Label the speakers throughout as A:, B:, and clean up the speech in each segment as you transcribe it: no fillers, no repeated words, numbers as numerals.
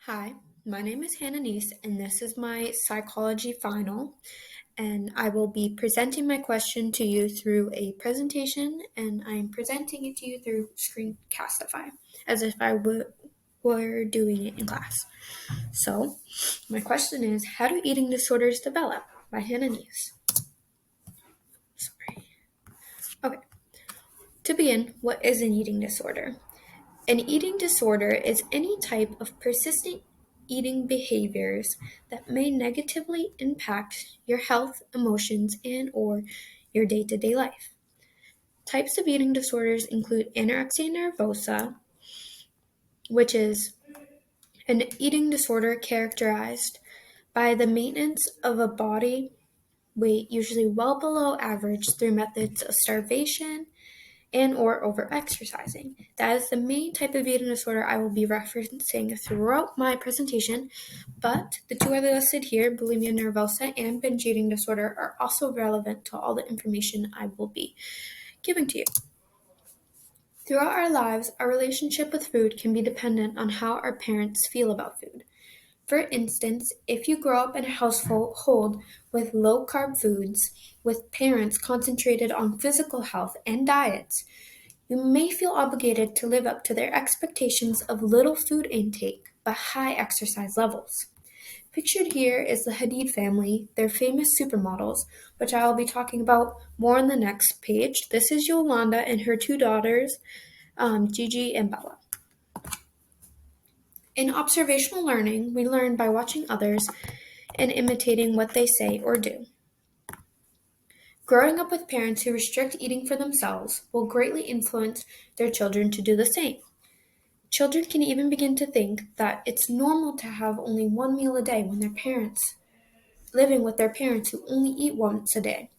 A: Hi, my name is Hannah Neese, and this is my psychology final. And I will be presenting my question to you through a presentation, and I'm presenting it to you through Screencastify, as if were doing it in class. So, my question is, how do eating disorders develop? By Hannah Neese. Sorry. Okay. To begin, what is an eating disorder? An eating disorder is any type of persistent eating behaviors that may negatively impact your health, emotions, and/or your day-to-day life. Types of eating disorders include anorexia nervosa, which is an eating disorder characterized by the maintenance of a body weight usually well below average through methods of starvation, and/or over-exercising. That is the main type of eating disorder I will be referencing throughout my presentation, but the two other listed here, bulimia nervosa and binge eating disorder, are also relevant to all the information I will be giving to you. Throughout our lives, our relationship with food can be dependent on how our parents feel about food. For instance, if you grow up in a household with low-carb foods, with parents concentrated on physical health and diets, you may feel obligated to live up to their expectations of little food intake but high exercise levels. Pictured here is the Hadid family, their famous supermodels, which I will be talking about more on the next page. This is Yolanda and her two daughters, Gigi and Bella. In observational learning, we learn by watching others and imitating what they say or do. Growing up with parents who restrict eating for themselves will greatly influence their children to do the same. Children can even begin to think that it's normal to have only one meal a day when living with their parents who only eat once a day.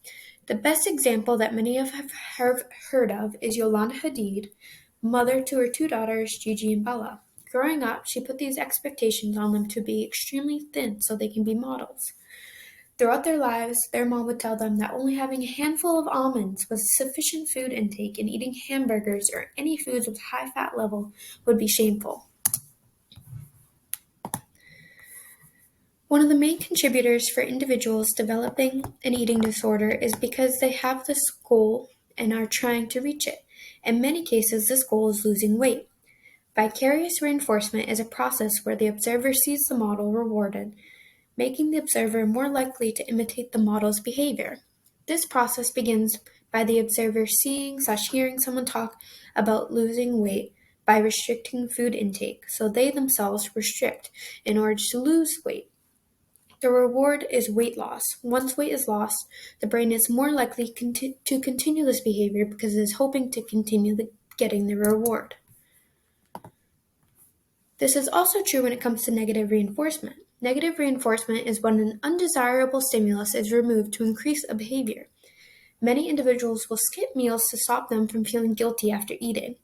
A: The best example that many have heard of is Yolanda Hadid, mother to her two daughters, Gigi and Bella. Growing up, she put these expectations on them to be extremely thin so they can be models. Throughout their lives, their mom would tell them that only having a handful of almonds was sufficient food intake, and eating hamburgers or any foods with high fat level would be shameful. One of the main contributors for individuals developing an eating disorder is because they have this goal and are trying to reach it. In many cases, this goal is losing weight. Vicarious reinforcement is a process where the observer sees the model rewarded, making the observer more likely to imitate the model's behavior. This process begins by the observer seeing/hearing someone talk about losing weight by restricting food intake, so they themselves restrict in order to lose weight. The reward is weight loss. Once weight is lost, the brain is more likely to continue this behavior because it is hoping to continue getting the reward. This is also true when it comes to negative reinforcement. Negative reinforcement is when an undesirable stimulus is removed to increase a behavior. Many individuals will skip meals to stop them from feeling guilty after eating.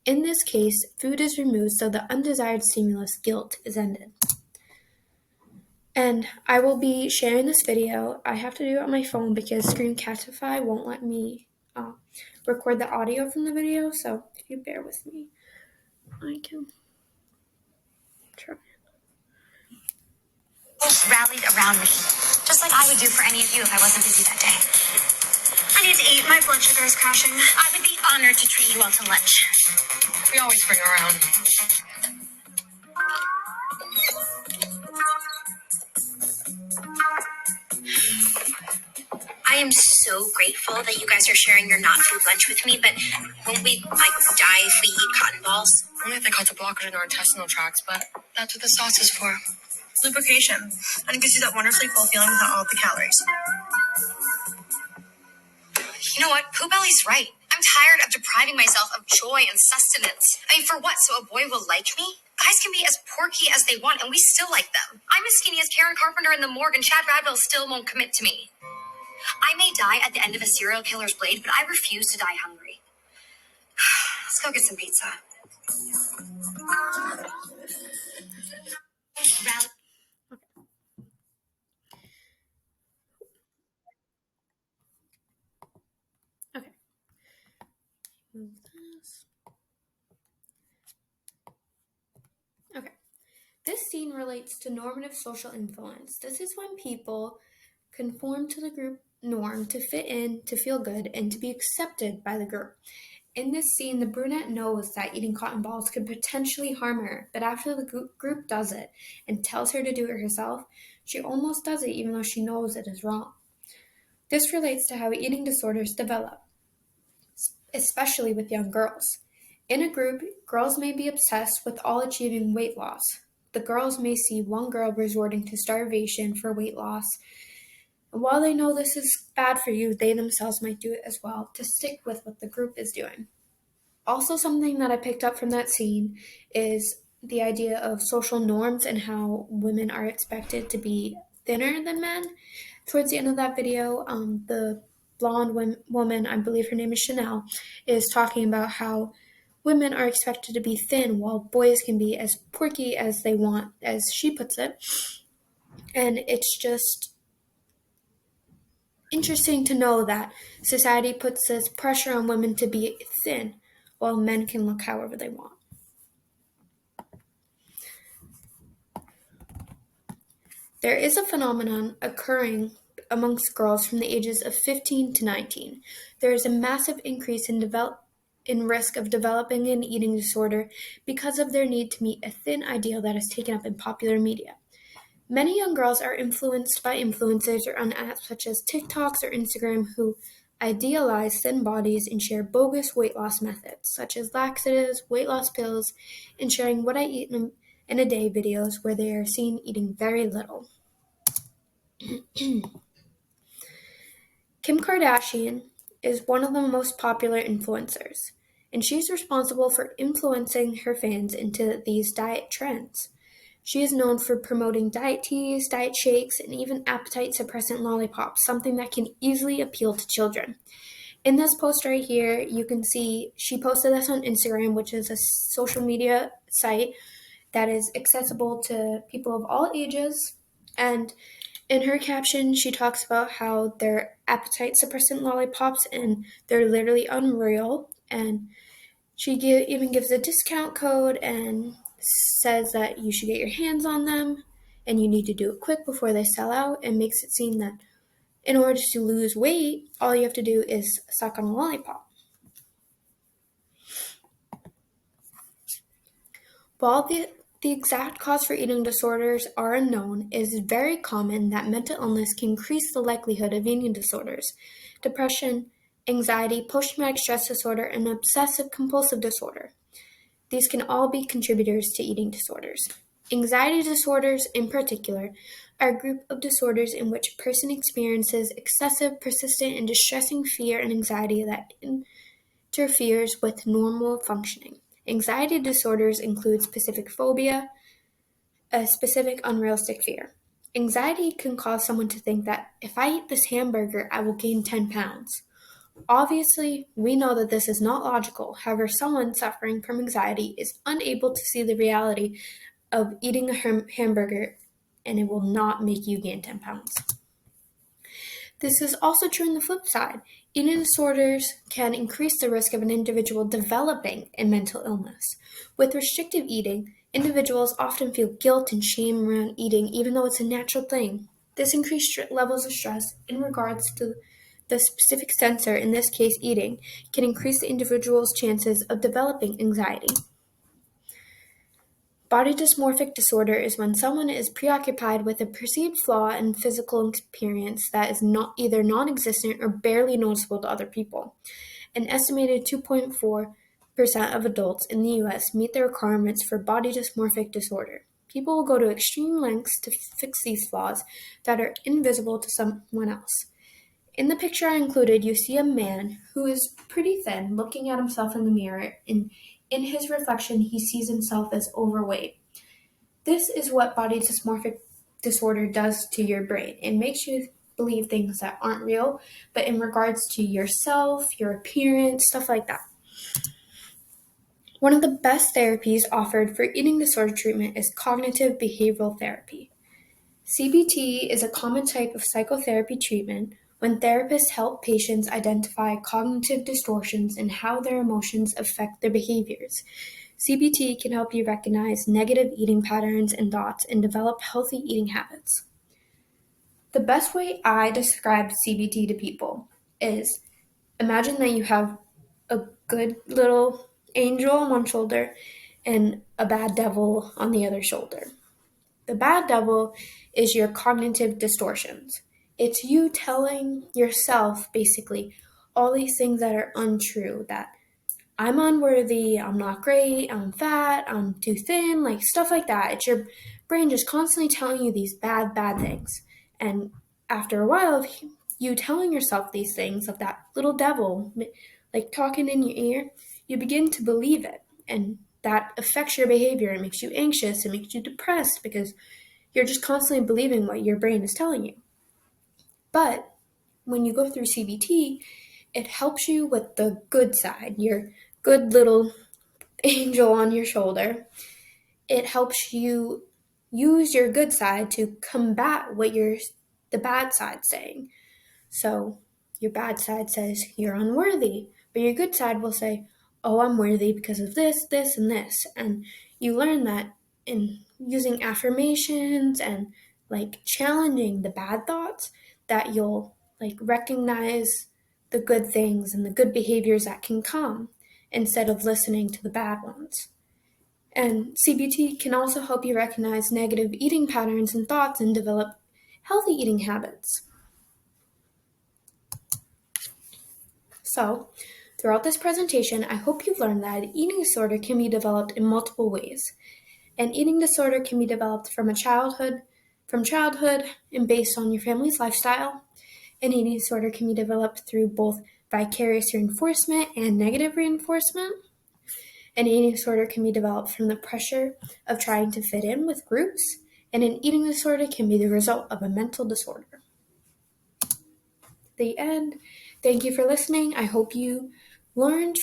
A: In this case, food is removed so the undesired stimulus, guilt, is ended. And I will be sharing this video. I have to do it on my phone because Screencastify won't let me record the audio from the video, so if you bear with me, I can try.
B: Rallied around me, just like I would do for any of you if I wasn't busy that day. I need to eat. My blood sugar is crashing. I would be honored to treat you all to lunch. We always bring our own. I am so grateful that you guys are sharing your not food lunch with me, but won't we die if we eat cotton balls?
C: Only if they cause a blockage in our intestinal tracts, but that's what the sauce is for.
B: Lubrication. And it gives you that wonderfully full feeling without all the calories. You know what? Pooh Belly's right. I'm tired of depriving myself of joy and sustenance. I mean, for what? So a boy will like me? Guys can be as porky as they want, and we still like them. I'm as skinny as Karen Carpenter in the morgue, and Chad Radwell still won't commit to me. I may die at the end of a serial killer's blade, but I refuse to die hungry. Let's go get some pizza.
A: Okay. Move this. Okay. This scene relates to normative social influence. This is when people conform to the group norm to fit in, to feel good, and to be accepted by the group. In this scene, the brunette knows that eating cotton balls could potentially harm her, but after the group does it and tells her to do it herself, she almost does it even though she knows it is wrong. This relates to how eating disorders develop, especially with young girls. In a group, girls may be obsessed with all achieving weight loss. The girls may see one girl resorting to starvation for weight loss, and while they know this is bad for you, they themselves might do it as well to stick with what the group is doing. Also, something that I picked up from that scene is the idea of social norms and how women are expected to be thinner than men. Towards the end of that video, the blonde woman, I believe her name is Chanel, is talking about how women are expected to be thin while boys can be as porky as they want, as she puts it. And it's just interesting to know that society puts this pressure on women to be thin while men can look however they want. There is a phenomenon occurring amongst girls from the ages of 15 to 19. There is a massive increase in risk of developing an eating disorder because of their need to meet a thin ideal that is taken up in popular media. Many young girls are influenced by influencers or on apps such as TikToks or Instagram who idealize thin bodies and share bogus weight loss methods such as laxatives, weight loss pills, and sharing what I eat in a day videos where they are seen eating very little. Kim Kardashian is one of the most popular influencers, and she's responsible for influencing her fans into these diet trends. She is known for promoting diet teas, diet shakes, and even appetite-suppressant lollipops, something that can easily appeal to children. In this post right here, you can see she posted this on Instagram, which is a social media site that is accessible to people of all ages. And in her caption, she talks about how they're appetite-suppressant lollipops and they're literally unreal. And she even gives a discount code and says that you should get your hands on them and you need to do it quick before they sell out, and makes it seem that in order to lose weight, all you have to do is suck on a lollipop. While the exact cause for eating disorders are unknown, it is very common that mental illness can increase the likelihood of eating disorders. Depression, anxiety, post-traumatic stress disorder, and obsessive-compulsive disorder. These can all be contributors to eating disorders. Anxiety disorders, in particular, are a group of disorders in which a person experiences excessive, persistent, and distressing fear and anxiety that interferes with normal functioning. Anxiety disorders include specific phobia, a specific unrealistic fear. Anxiety can cause someone to think that if I eat this hamburger, I will gain 10 pounds. Obviously, we know that this is not logical. However, someone suffering from anxiety is unable to see the reality of eating a hamburger, and it will not make you gain 10 pounds. This is also true on the flip side. Eating disorders can increase the risk of an individual developing a mental illness. With restrictive eating, individuals often feel guilt and shame around eating, even though it's a natural thing. This increased levels of stress in regards to the specific sensor, in this case eating, can increase the individual's chances of developing anxiety. Body dysmorphic disorder is when someone is preoccupied with a perceived flaw in physical appearance that is either non-existent or barely noticeable to other people. An estimated 2.4% of adults in the U.S. meet the requirements for body dysmorphic disorder. People will go to extreme lengths to fix these flaws that are invisible to someone else. In the picture I included, you see a man who is pretty thin looking at himself in the mirror, and in his reflection, he sees himself as overweight. This is what body dysmorphic disorder does to your brain. It makes you believe things that aren't real, but in regards to yourself, your appearance, stuff like that. One of the best therapies offered for eating disorder treatment is cognitive behavioral therapy. CBT is a common type of psychotherapy treatment when therapists help patients identify cognitive distortions and how their emotions affect their behaviors. CBT can help you recognize negative eating patterns and thoughts and develop healthy eating habits. The best way I describe CBT to people is imagine that you have a good little angel on one shoulder and a bad devil on the other shoulder. The bad devil is your cognitive distortions. It's you telling yourself basically all these things that are untrue, that I'm unworthy, I'm not great, I'm fat, I'm too thin, like stuff like that. It's your brain just constantly telling you these bad things. And after a while of you telling yourself these things, of that little devil, like talking in your ear, you begin to believe it. And that affects your behavior. It makes you anxious, it makes you depressed because you're just constantly believing what your brain is telling you. But when you go through CBT, it helps you with the good side, your good little angel on your shoulder. It helps you use your good side to combat what the bad side's saying. So your bad side says you're unworthy, but your good side will say, oh, I'm worthy because of this, this, and this. And you learn that in using affirmations and like challenging the bad thoughts, that you'll like recognize the good things and the good behaviors that can come instead of listening to the bad ones. And CBT can also help you recognize negative eating patterns and thoughts and develop healthy eating habits. So, throughout this presentation, I hope you've learned that an eating disorder can be developed in multiple ways. An eating disorder can be developed from childhood and based on your family's lifestyle. An eating disorder can be developed through both vicarious reinforcement and negative reinforcement. An eating disorder can be developed from the pressure of trying to fit in with groups, and an eating disorder can be the result of a mental disorder. The end. Thank you for listening. I hope you learned